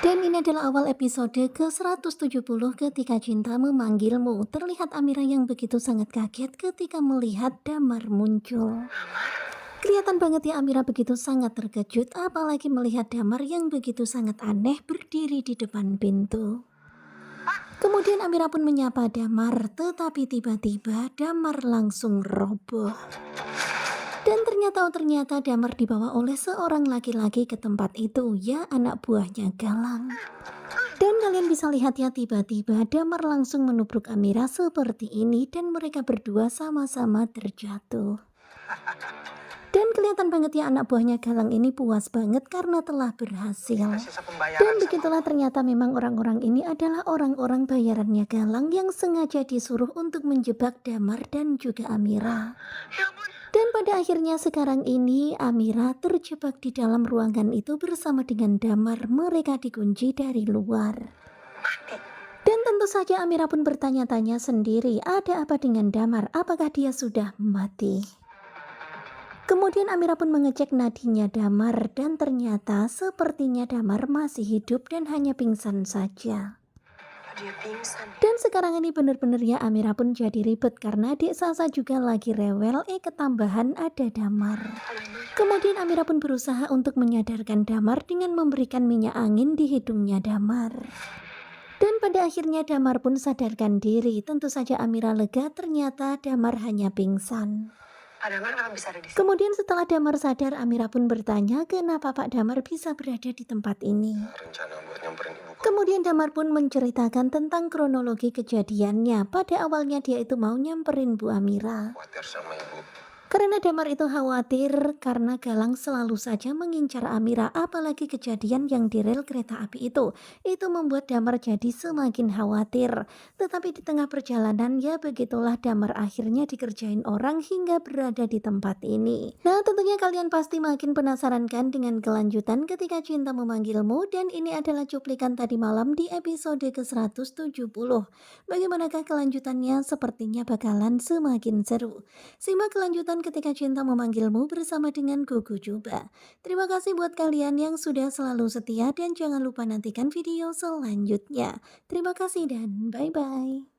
Dan ini adalah awal episode ke-170 ketika cinta memanggilmu. Terlihat Amira yang begitu sangat kaget ketika melihat Damar muncul. Kelihatan banget ya Amira begitu sangat terkejut apalagi melihat Damar yang begitu sangat aneh berdiri di depan pintu. Kemudian Amira pun menyapa Damar, tetapi tiba-tiba Damar langsung roboh. Dan ternyata Damar dibawa oleh seorang laki-laki ke tempat itu, ya anak buahnya Galang. Dan kalian bisa lihat ya tiba-tiba Damar langsung menubruk Amira seperti ini dan mereka berdua sama-sama terjatuh. Dan kelihatan banget ya anak buahnya Galang ini puas banget karena telah berhasil. Dan begitulah ternyata memang orang-orang ini adalah orang-orang bayarannya Galang yang sengaja disuruh untuk menjebak Damar dan juga Amira. Dan pada akhirnya sekarang ini Amira terjebak di dalam ruangan itu bersama dengan Damar. Mereka dikunci dari luar. Dan tentu saja Amira pun bertanya-tanya sendiri, ada apa dengan Damar? Apakah dia sudah mati? Kemudian Amira pun mengecek nadinya Damar dan ternyata sepertinya Damar masih hidup dan hanya pingsan saja. Dia pingsan. Dan sekarang ini benar-benar ya Amira pun jadi ribet karena adik Sasa juga lagi rewel, ketambahan ada Damar. Kemudian Amira pun berusaha untuk menyadarkan Damar dengan memberikan minyak angin di hidungnya Damar. Dan pada akhirnya Damar pun sadarkan diri. Tentu saja Amira lega, ternyata Damar hanya pingsan. Pak Damar kenapa bisa ada di sini? Kemudian setelah Damar sadar, Amira pun bertanya kenapa Pak Damar bisa berada di tempat ini. Rencana buat nyamperin ibu kota. Kemudian Damar pun menceritakan tentang kronologi kejadiannya. Pada awalnya dia itu mau nyamperin Bu Amira. Khawatir sama ibu. Karena Damar itu khawatir karena Galang selalu saja mengincar Amira, apalagi kejadian yang di rel kereta api itu. Itu membuat Damar jadi semakin khawatir. Tetapi di tengah perjalanan ya begitulah Damar akhirnya dikerjain orang hingga berada di tempat ini. Nah tentunya kalian pasti makin penasaran kan dengan kelanjutan ketika cinta memanggilmu, dan ini adalah cuplikan tadi malam di episode ke-170. Bagaimanakah kelanjutannya? Sepertinya bakalan semakin seru. Simak kelanjutan ketika cinta memanggilmu bersama dengan Gugu Juba. Terima kasih buat kalian yang sudah selalu setia dan jangan lupa nantikan video selanjutnya. Terima kasih dan bye-bye.